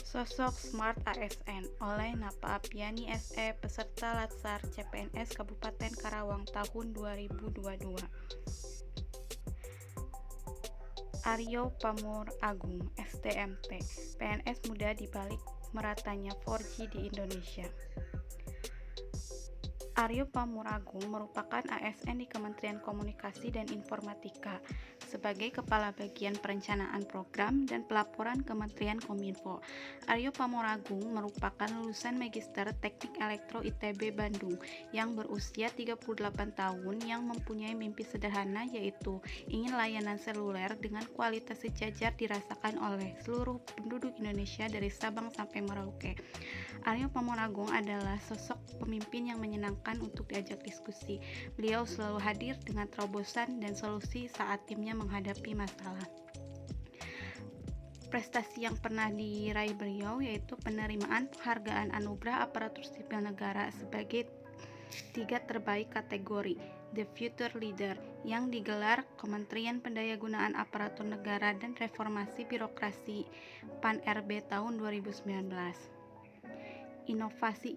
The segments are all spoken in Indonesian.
Sosok Smart ASN oleh Napa Apiani SE peserta Latsar CPNS Kabupaten Karawang tahun 2022. Aryo Pamuragung STMT, PNS muda di balik meratanya 4G di Indonesia. Aryo Pamuragung merupakan ASN di Kementerian Komunikasi dan Informatika sebagai Kepala Bagian Perencanaan Program dan Pelaporan Kementerian Kominfo. Aryo Pamuragung merupakan lulusan Magister Teknik Elektro ITB Bandung yang berusia 38 tahun yang mempunyai mimpi sederhana, yaitu ingin layanan seluler dengan kualitas sejajar dirasakan oleh seluruh penduduk Indonesia dari Sabang sampai Merauke. Aryo Pamuragung adalah sosok pemimpin yang menyenangkan untuk diajak diskusi. Beliau selalu hadir dengan terobosan dan solusi saat timnya menghadapi masalah. Prestasi yang pernah diraih beliau yaitu penerimaan penghargaan Anugerah Aparatur Sipil Negara sebagai 3 terbaik kategori The Future Leader yang digelar Kementerian Pendayagunaan Aparatur Negara dan Reformasi Birokrasi PAN-RB tahun 2019. Inovasi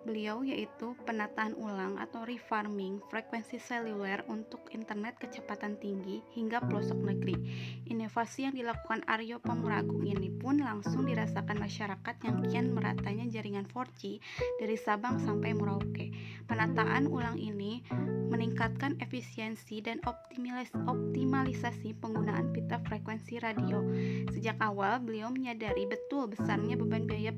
beliau yaitu penataan ulang atau refarming frekuensi seluler untuk internet kecepatan tinggi hingga pelosok negeri. Inovasi yang dilakukan Aryo Pamuragung ini pun langsung dirasakan masyarakat yang kian meratanya jaringan 4G dari Sabang sampai Merauke. Penataan ulang ini meningkatkan efisiensi dan optimalisasi penggunaan pita frekuensi radio. Sejak awal beliau menyadari betul besarnya beban biaya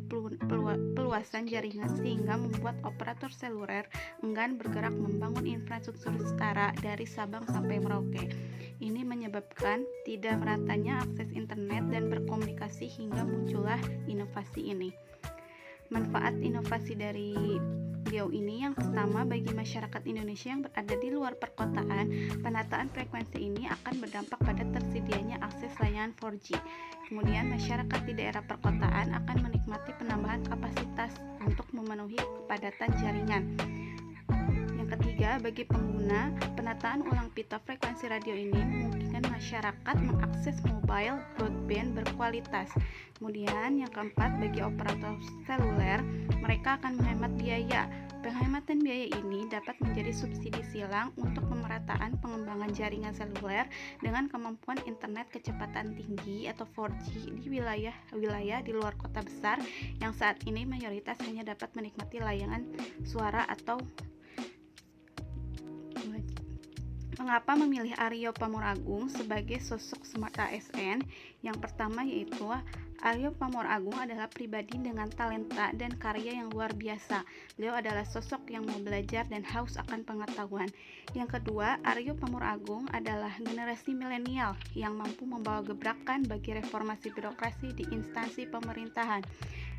peluasan jaringan sehingga membuat operator seluler enggan bergerak membangun infrastruktur setara dari Sabang sampai Merauke. Ini menyebabkan tidak meratanya akses internet dan berkomunikasi hingga muncullah inovasi ini. Manfaat inovasi dari beliau ini yang pertama, bagi masyarakat Indonesia yang berada di luar perkotaan, penataan frekuensi ini akan berdampak pada tersedianya akses layanan 4G. Kemudian masyarakat di daerah perkotaan akan menikmati penambahan kapasitas untuk memenuhi kepadatan jaringan. Yang ketiga, bagi pengguna, penataan ulang pita frekuensi radio ini memungkinkan masyarakat mengakses mobile broadband berkualitas. Kemudian yang keempat, bagi operator seluler, mereka akan menghemat biaya. Penghematan biaya ini dapat menjadi subsidi silang untuk pemerataan pengembangan jaringan seluler dengan kemampuan internet kecepatan tinggi atau 4G di wilayah di luar kota besar yang saat ini mayoritas hanya dapat menikmati layanan suara atau. Mengapa memilih Aryo Pamuragung sebagai sosok Smart ASN? Yang pertama yaitu Aryo Pamuragung adalah pribadi dengan talenta dan karya yang luar biasa. Beliau adalah sosok yang mau belajar dan haus akan pengetahuan. Yang kedua, Aryo Pamuragung adalah generasi milenial yang mampu membawa gebrakan bagi reformasi birokrasi di instansi pemerintahan.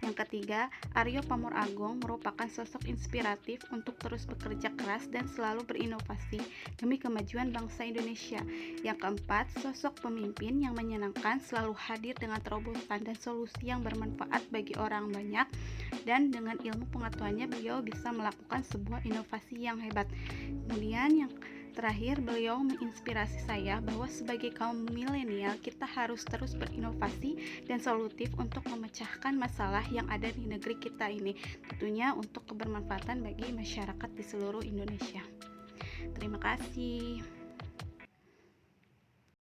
Yang ketiga, Aryo Pamuragung merupakan sosok inspiratif untuk terus bekerja keras dan selalu berinovasi demi kemajuan bangsa Indonesia. Yang keempat, sosok pemimpin yang menyenangkan, selalu hadir dengan terobosan dan solusi yang bermanfaat bagi orang banyak, dan dengan ilmu pengetahuannya beliau bisa melakukan sebuah inovasi yang hebat. Kemudian yang terakhir, beliau menginspirasi saya bahwa sebagai kaum milenial kita harus terus berinovasi dan solutif untuk memecahkan masalah yang ada di negeri kita ini, tentunya untuk kebermanfaatan bagi masyarakat di seluruh Indonesia. Terima kasih.